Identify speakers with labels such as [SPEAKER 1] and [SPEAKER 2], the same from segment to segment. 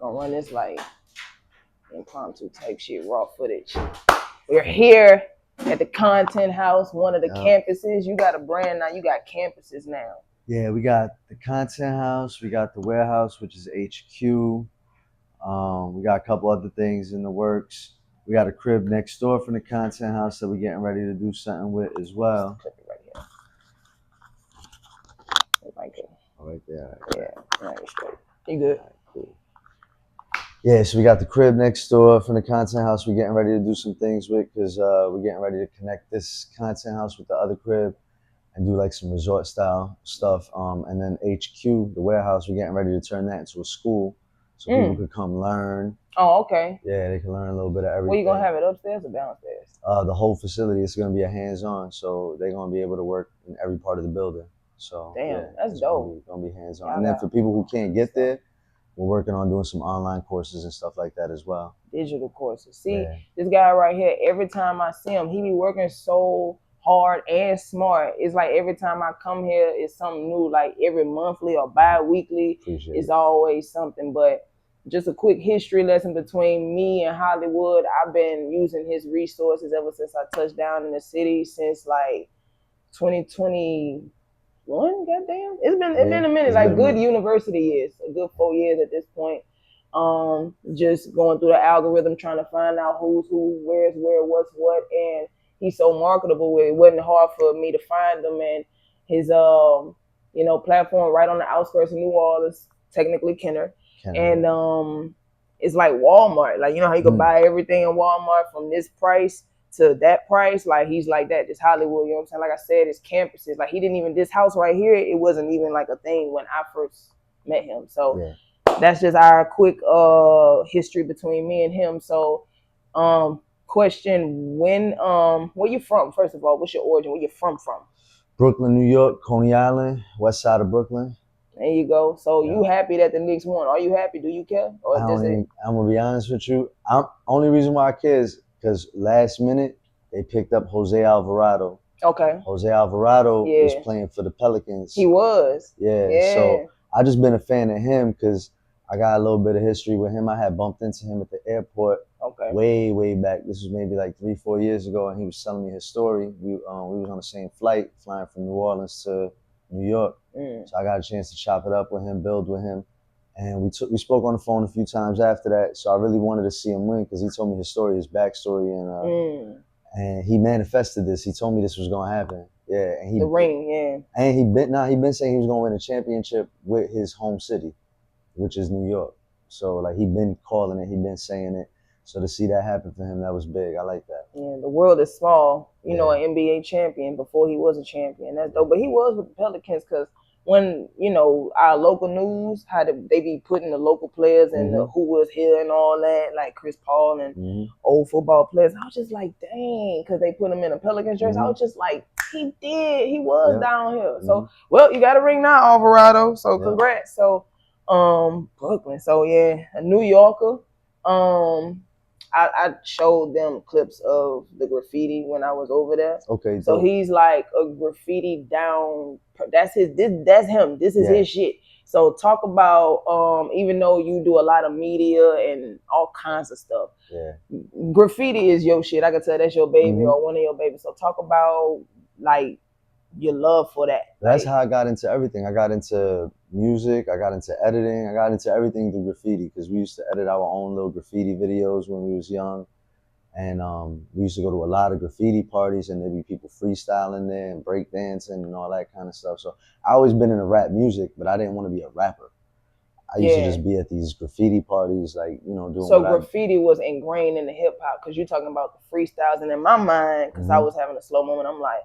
[SPEAKER 1] Gonna run this like impromptu type shit, raw footage. We're here at the Content House, one of the campuses. You got a brand now. You got campuses now.
[SPEAKER 2] Yeah, we got the Content House. We got the warehouse, which is HQ. We got a couple other things in the works. We got a crib next door from the Content House that we're getting ready to do something with as well.
[SPEAKER 1] Clip it right here. If I can.
[SPEAKER 2] Oh, right there.
[SPEAKER 1] Yeah, right, straight. You good?
[SPEAKER 2] All right, cool. Yeah, so we got the crib next door from the Content House we're getting ready to do some things with because we're getting ready to connect this Content House with the other crib and do like some resort style stuff. And then HQ, the warehouse, we're getting ready to turn that into a school so people could come learn.
[SPEAKER 1] Oh, okay.
[SPEAKER 2] Yeah, they can learn a little bit of everything.
[SPEAKER 1] Where you gonna have it, upstairs or downstairs?
[SPEAKER 2] The whole facility is gonna be a hands-on, so they're gonna be able to work in every part of the building. So
[SPEAKER 1] damn,
[SPEAKER 2] yeah,
[SPEAKER 1] that's dope.
[SPEAKER 2] It's gonna be hands-on. And then for people who can't get there, we're working on doing some online courses and stuff like that as well.
[SPEAKER 1] Digital courses. See, this guy right here, every time I see him, he be working so hard and smart. It's like every time I come here, it's something new. Like every monthly or bi-weekly, it's always something. But just a quick history lesson between me and Hollywood. I've been using his resources ever since I touched down in the city since like 2021. Goddamn, it's been a minute. Like good university years, a good 4 years at this point. Just going through the algorithm, trying to find out who's who, where's where, what's what, and he's so marketable. It wasn't hard for me to find him, and his platform right on the outskirts of New Orleans, technically Kenner. And it's like Walmart. Like, you know how you can buy everything in Walmart from this price to that price? Like, he's like that. It's Hollywood, you know what I'm saying? Like I said, it's campuses. Like, he didn't even, this house right here, it wasn't even like a thing when I first met him. So that's just our quick history between me and him. So question, where you from? First of all, what's your origin? Where you from?
[SPEAKER 2] Brooklyn, New York, Coney Island, west side of Brooklyn.
[SPEAKER 1] There you go. So you happy that the Knicks won? Are you happy? Do you care? Or
[SPEAKER 2] I'm gonna be honest with you. Only reason why I care is because last minute they picked up Jose Alvarado.
[SPEAKER 1] Okay.
[SPEAKER 2] Jose Alvarado was playing for the Pelicans.
[SPEAKER 1] He was.
[SPEAKER 2] Yeah. So I just been a fan of him because I got a little bit of history with him. I had bumped into him at the airport. Okay. Way back. This was maybe like 3-4 years ago, and he was telling me his story. We was on the same flight flying from New Orleans to New York. So I got a chance to chop it up with him, build with him. And we spoke on the phone a few times after that. So I really wanted to see him win because he told me his story, his backstory, and he manifested this. He told me this was gonna happen. Yeah. And
[SPEAKER 1] the ring,
[SPEAKER 2] And he been saying he was gonna win a championship with his home city, which is New York. So like he been calling it, he been saying it. So to see that happen for him, that was big. I like that.
[SPEAKER 1] Yeah, the world is small. You know, an NBA champion before he was a champion. That's dope. But he was with the Pelicans because when, our local news, how they be putting the local players and who was here and all that, like Chris Paul and old football players, I was just like, dang, because they put him in a Pelicans jersey. I was just like, he was down here. So, well, you got a ring now, Alvarado. So congrats. So, Brooklyn. So yeah, a New Yorker. I showed them clips of the graffiti when I was over there.
[SPEAKER 2] Okay.
[SPEAKER 1] So he's like a graffiti down. That's him. This is his shit. So talk about even though you do a lot of media and all kinds of stuff. Yeah. Graffiti is your shit. I can tell that's your baby or one of your babies. So talk about like your love for that.
[SPEAKER 2] That's how I got into everything. I got into music, I got into editing, I got into everything through graffiti because we used to edit our own little graffiti videos when we was young. And we used to go to a lot of graffiti parties and there'd be people freestyling there and breakdancing and all that kind of stuff. So I always been into rap music, but I didn't want to be a rapper. I used to just be at these graffiti parties, like, doing
[SPEAKER 1] So graffiti was ingrained in the hip hop because you're talking about the freestyles. And in my mind, because I was having a slow moment, I'm like,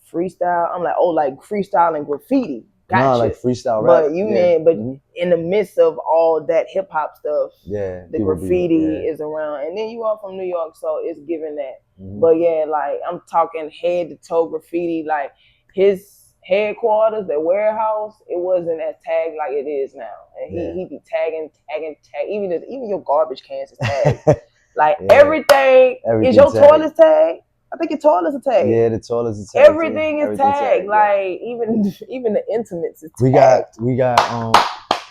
[SPEAKER 1] freestyle? I'm like, oh, like freestyle and graffiti. Gotcha.
[SPEAKER 2] No, like freestyle rap.
[SPEAKER 1] But in the midst of all that hip hop stuff, the graffiti is around. And then you are from New York, so it's given that. But yeah, like I'm talking head to toe graffiti. Like his headquarters, the warehouse, it wasn't as tagged like it is now. And he be tagging. Even your garbage cans is tagged. Like everything is your toilet tagged? I think your toilets are tagged.
[SPEAKER 2] Yeah, the toilets are tagged.
[SPEAKER 1] Everything is tagged. Like even the intimates is tagged.
[SPEAKER 2] We got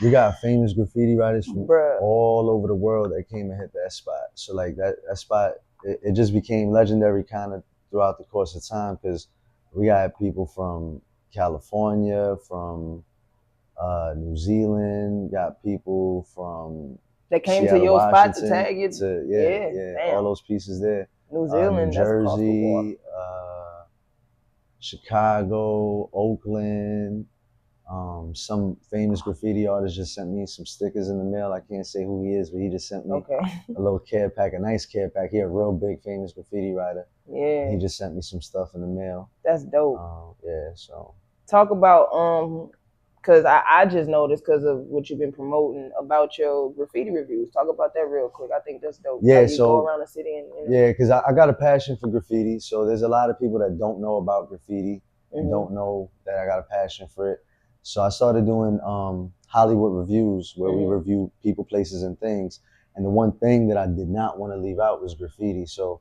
[SPEAKER 2] we got famous graffiti writers from all over the world that came and hit that spot. So like that spot, it just became legendary kind of throughout the course of time, because we got people from California, from New Zealand, got people from
[SPEAKER 1] that came
[SPEAKER 2] Seattle,
[SPEAKER 1] to your
[SPEAKER 2] Washington,
[SPEAKER 1] spot to tag it.
[SPEAKER 2] Yeah, all those pieces there.
[SPEAKER 1] New Zealand,
[SPEAKER 2] New Jersey, Chicago, Oakland. Some famous graffiti artist just sent me some stickers in the mail. I can't say who he is, but he just sent me a little care pack, a nice care pack. He a real big famous graffiti writer.
[SPEAKER 1] Yeah.
[SPEAKER 2] He just sent me some stuff in the mail.
[SPEAKER 1] That's dope.
[SPEAKER 2] Yeah, so.
[SPEAKER 1] Talk about, because I just noticed because of what you've been promoting about your graffiti reviews. Talk about that real quick. I think that's dope.
[SPEAKER 2] Yeah,
[SPEAKER 1] like
[SPEAKER 2] so.
[SPEAKER 1] Go around the city and
[SPEAKER 2] yeah, because I got a passion for graffiti. So there's a lot of people that don't know about graffiti and don't know that I got a passion for it. So I started doing Hollywood reviews where we review people, places, and things. And the one thing that I did not want to leave out was graffiti. So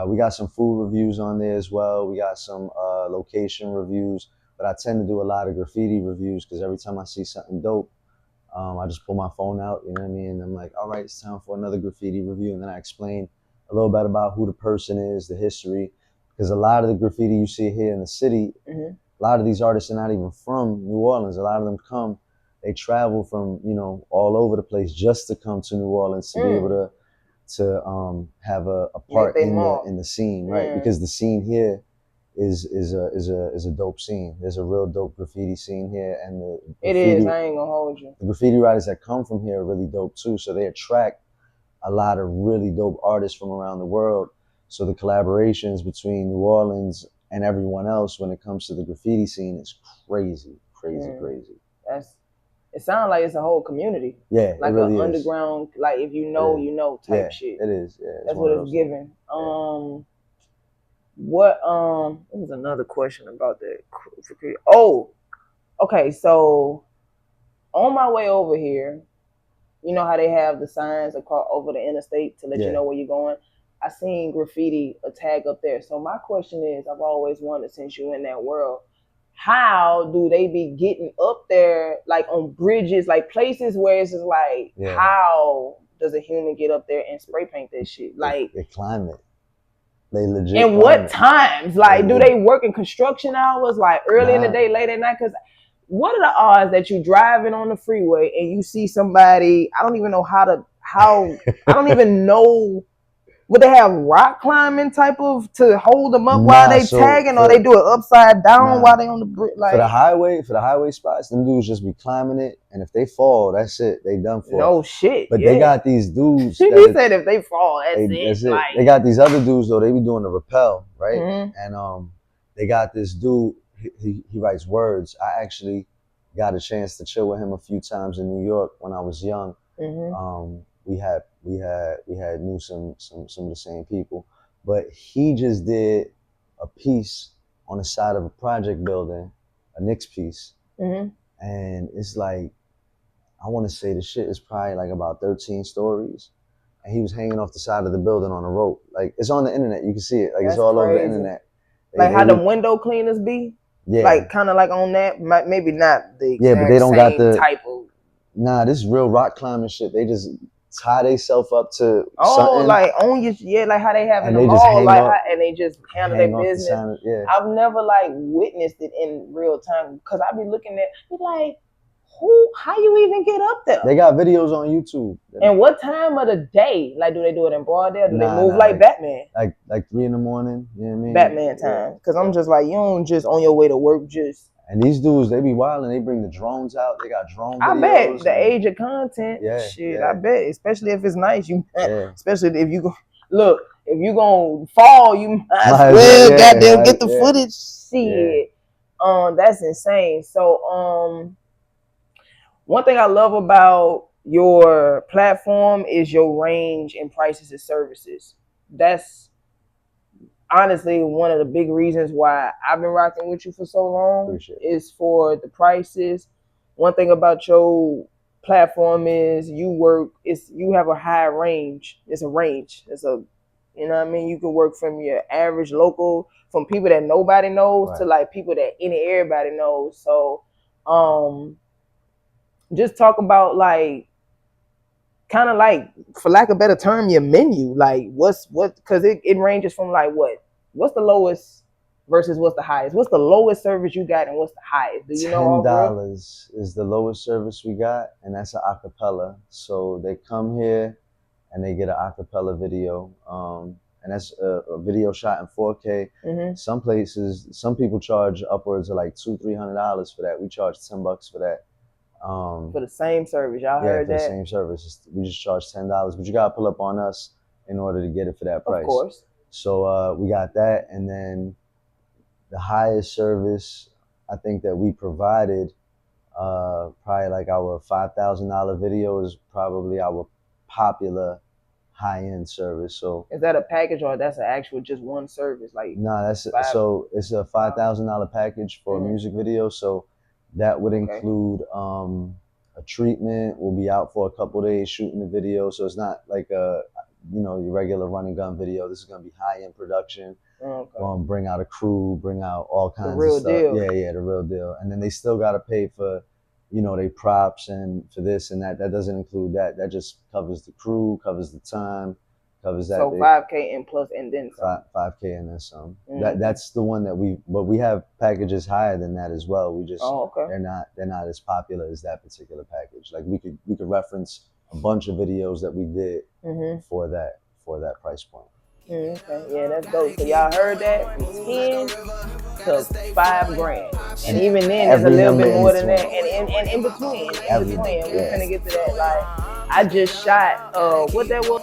[SPEAKER 2] we got some food reviews on there as well. We got some location reviews. But I tend to do a lot of graffiti reviews because every time I see something dope, I just pull my phone out, you know what I mean? And I'm like, all right, it's time for another graffiti review. And then I explain a little bit about who the person is, the history. Because a lot of the graffiti you see here in the city, a lot of these artists are not even from New Orleans. A lot of them come, they travel from, all over the place just to come to New Orleans to be able to have a part in the scene, right? Because the scene here is a dope scene. There's a real dope graffiti scene here, and
[SPEAKER 1] it is. I ain't gonna hold you.
[SPEAKER 2] The graffiti writers that come from here are really dope too. So they attract a lot of really dope artists from around the world. So the collaborations between New Orleans and everyone else when it comes to the graffiti scene is crazy.
[SPEAKER 1] It sounds like it's a whole community.
[SPEAKER 2] Yeah,
[SPEAKER 1] like
[SPEAKER 2] it really
[SPEAKER 1] an underground, like if you know type shit.
[SPEAKER 2] It is. Yeah,
[SPEAKER 1] that's what it's giving. What there was another question about that. Oh, okay. So on my way over here, you know how they have the signs across over the interstate to let you know where you're going. I seen graffiti, a tag up there. So my question is, I've always wondered, since you're in that world, how do they be getting up there, like on bridges, like places where it's just like, how does a human get up there and spray paint that shit? Like
[SPEAKER 2] they climb it. They legit.
[SPEAKER 1] And what times? Like, do they work in construction hours, like early in the day, late at night? Because what are the odds that you driving on the freeway and you see somebody? I don't even know how. I don't even know. Would they have rock climbing type of to hold them up while they tagging, or they do it upside down while they on the bridge? Like
[SPEAKER 2] for the highway spots, them dudes just be climbing it, and if they fall, that's it. They done for.
[SPEAKER 1] No shit.
[SPEAKER 2] But they got these dudes.
[SPEAKER 1] He said if they fall, that's it. Like,
[SPEAKER 2] they got these other dudes though. They be doing the rappel, right? And they got this dude. He writes words. I actually got a chance to chill with him a few times in New York when I was young. We knew some of the same people, but he just did a piece on the side of a project building, a Knicks piece, and it's like, I want to say the shit is probably like about 13 stories, and he was hanging off the side of the building on a rope. Like, it's on the internet, you can see it. Like, it's all over the internet.
[SPEAKER 1] Like how the window cleaners be, like kind of like on that. Maybe not the exact
[SPEAKER 2] but they don't got the
[SPEAKER 1] type of.
[SPEAKER 2] Nah, this is real rock climbing shit. They just tie themselves up to something.
[SPEAKER 1] Like on your like how they have in the mall, and they just handle their business. I've never like witnessed it in real time because I be looking at like, how you even get up there?
[SPEAKER 2] They got videos on YouTube.
[SPEAKER 1] And what time of the day? Like, do they do it in broad day? Or do they move like Batman?
[SPEAKER 2] Like 3 a.m. You know what I mean?
[SPEAKER 1] Batman time. Because I'm just like, you don't just on your way to work just.
[SPEAKER 2] And these dudes, they be wild and they bring the drones out. They got drone videos.
[SPEAKER 1] I bet the age of content. I bet, especially if it's nice. Especially if you go look, if you gonna fall, you might as well goddamn get the footage. Shit. That's insane. So one thing I love about your platform is your range in prices and services. That's honestly one of the big reasons why I've been rocking with you for so long. Is for the prices. One thing about your platform is you have a high range. It's a range. You know what I mean? You can work from your average local, from people that nobody knows to like people that everybody knows. So just talk about like kind of like, for lack of a better term, your menu. Like what, because it ranges from like what's the lowest versus what's the highest? What's the lowest service you got and what's the highest? Do you know?
[SPEAKER 2] $10 is the lowest service we got, and that's an acapella. So they come here and they get an acapella video. And that's a video shot in 4K.
[SPEAKER 1] Mm-hmm.
[SPEAKER 2] Some people charge upwards of like $200-$300 for that. We charge $10 for that.
[SPEAKER 1] For the same service, y'all heard that?
[SPEAKER 2] Yeah, for the same service. We just charge $10, but you gotta pull up on us in order to get it for that price.
[SPEAKER 1] Of course.
[SPEAKER 2] So we got that, and then the highest service I think that we provided, probably like our $5,000 video is probably our popular high-end service. So
[SPEAKER 1] is that a package or that's an actual just one service? Like
[SPEAKER 2] so it's a $5,000 package for a music video. So that would include a treatment. We'll be out for a couple days shooting the video. So it's not like your regular run and gun video. This is gonna be high-end production. Bring out a crew, bring out all kinds of stuff.
[SPEAKER 1] Deal.
[SPEAKER 2] Yeah, the real deal. And then they still gotta pay for they props and for this and that. That doesn't include that. That just covers the crew, covers the time, covers that.
[SPEAKER 1] So $5K and plus and then some.
[SPEAKER 2] $5K and then some. That's the one that but we have packages higher than that as well. We just they're not as popular as that particular package. Like we could reference a bunch of videos that we did for that price point.
[SPEAKER 1] Okay, yeah, that's dope. So y'all heard that, from 10 to $5,000, and even then it's a little bit more than that. And in between, we're gonna get to that. Like I just shot what that was.